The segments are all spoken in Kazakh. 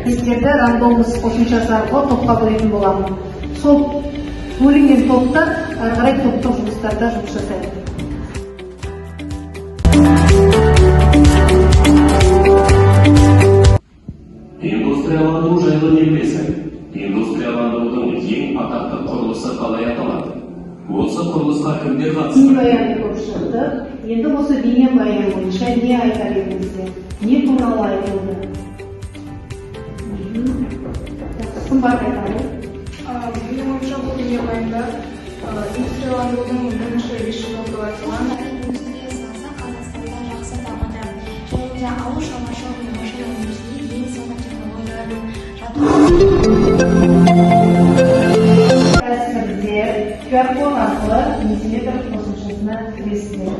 Сіздерді рандомдық қосымшасы арқылы топқа бөлетін боламын. Сол бөлінген топтар ары қарай топтық жұмыстарда жұмыс жасайды. Индустрияландыру жайлы не білесің? Индустрияландырудың ең атақты құрылысы қалай аталады? Осы құрылысқа кімдер қатысты? Бейнебаянды көріп шықтық. Енді осы бейнебаян бойынша не айтар едіңіздер? Не туралы айтылды? Кім бар айтады? Менің ойымша бұл бейнебаянда индустрияландырудың бірінші шешімі туралы айтылған. Индустрия саласы Қазақстанда жақсы дамыды. Және ауыл шаруашылығы машина өндірісінде ең соңғы технологиялардың Сіздер QR-код арқылы несиелер қосымшасына кіресіздер.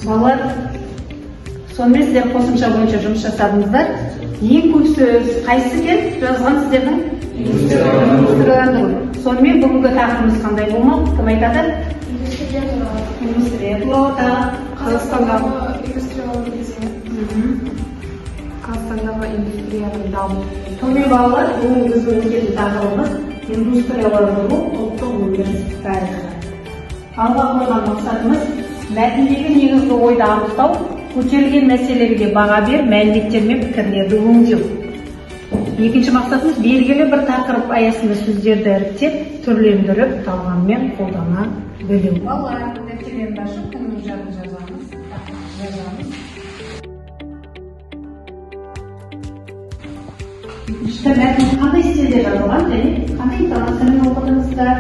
Балалар, сонымен сіздер қосымша бойынша жұмыс жасадыңыздар. Ең көп сөз қайсысы екен жазған сіздердің? Индустрияландыру. Сонымен бүгінгі тақырыбымыз қандай болмақ? Кім айтады? Индустрия туралы. Индустрия туралы. Қазақстандағы индустрияландыру кезеңі. Қазақстандағы индустрияның дамуы. Сонымен балалар, бүгін біздің өтетін тақырыбымыз индустрияландыру ұлттық өндіріс тарихы. Алға қойған мақсатымыз мәтіндегі негізгі ойды анықтау, көтерілген мәселелерге баға бер, мәліметтер мен пікірлерді өңдеу. Екінші мақсатымыз белгілі бір тақырып аясында сөздерді іріктеп, түрлендіріп, талғаммен қолдана білу. Балалар, дәптерлерді ашып, күннің жадын жазамыз. Екінші мәтін қандай стилде жазылған және қандай интонациямен оқыдыңыздар?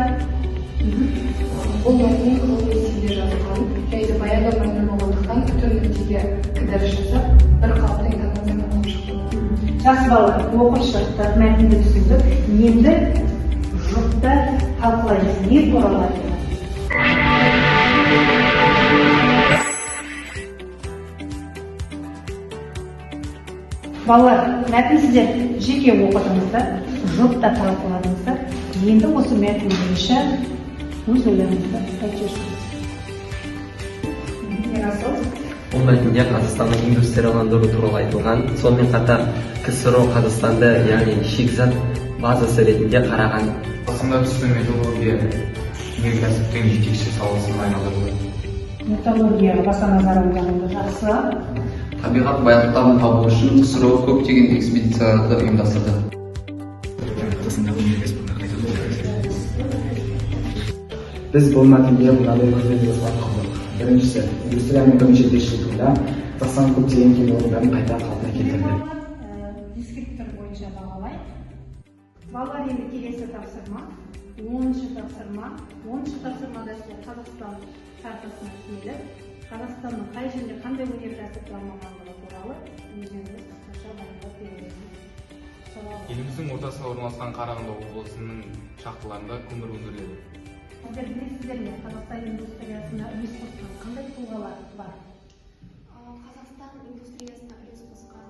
Бұл мәтін қылықты стилде жазылған. Және баяндау мәтіні болғандықтан түрлі тілге кідіріс жасап, бір қалыпты интонациямен оқып шықты. Жақсы балалар, оқып шықтық, мәтінді түсіндік. Енді жұртта талқылаймыз. Не туралы айтады? Балалар, мәтін сіздер жеке оқыдыңыздар, жұртта талқыладыңыздар. Енді осы мәтін бойынша өз ойларыңызды айтыңыздар. Бұл мәтінде Қазақстанның индустрияландыру туралы айтылған, сонымен қатар КСРО Қазақстанды, яғни шикізат базасы ретінде қараған. Қазақстанда түсті металлургия өнеркәсіптің жетекші саласына айналдырды. Металлургияға баса назар аударылды. Жақсы. Табиғат байлықтарын табу үшін КСРО көптеген экспедицияларды ұйымдастырды. Біз бұл мәтінде мынадай көзделгендер қылдық. Біріншісі, индустрияның бірінші бесжылдығында Қазақстан көптеген кен орындарын қайта қалпына келтірді. Дискриптор бойынша бағалайық. Балалар, енді келесі тапсырма, 10-шы тапсырма. 10-шы тапсырмада сіздер Қазақстан картасына келіп, Қазақстанның қай жерде қандай өнеркәсіп дамығандығы туралы өздеріңіз қысқаша баяндап бересіздер. Еліміздің ортасында орналасқан Қарағанды облысының шахталарында көмір өндіріледі. Сіздер білесіздер ме, Қазақстан индустриясына үлес қосқан қандай тұлғалар бар? Қазақстан индустриясына үлес қосқан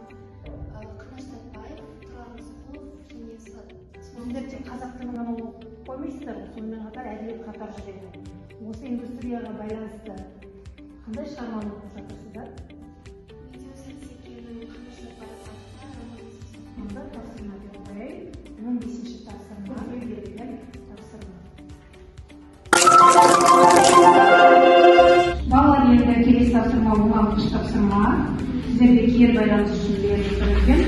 Қаныш Сәтбаев, Тұрар Рысқұлов, Кеңес. Сіздер тек қазақ тілін ғана оқып қоймайсыздар, сонымен қатар әдебиет қатар жүреді. Осы индустрияға байланысты қандай шығарманы оқып жатырсыздар? Видеосенсекенің Қаныш Сәтбаев атты романын. Онда тапсырма деп қояйын. 15-ші тапсырма, берілген тапсырма. Балалар, енді келесі тапсырма оңалтқыш тапсырма. Сіздерге кері байланыс үшін берілген.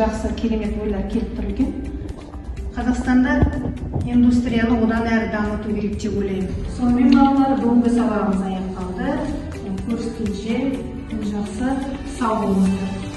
Жақсы, керемет ойлар келіп тұр екен. Қазақстанда индустрияны одан әрі дамыту керек деп ойлаймын. Сонымен балалар, бүгінгі сабағымыз аяқталды. Көріскенше жақсы, сау болыңыздар.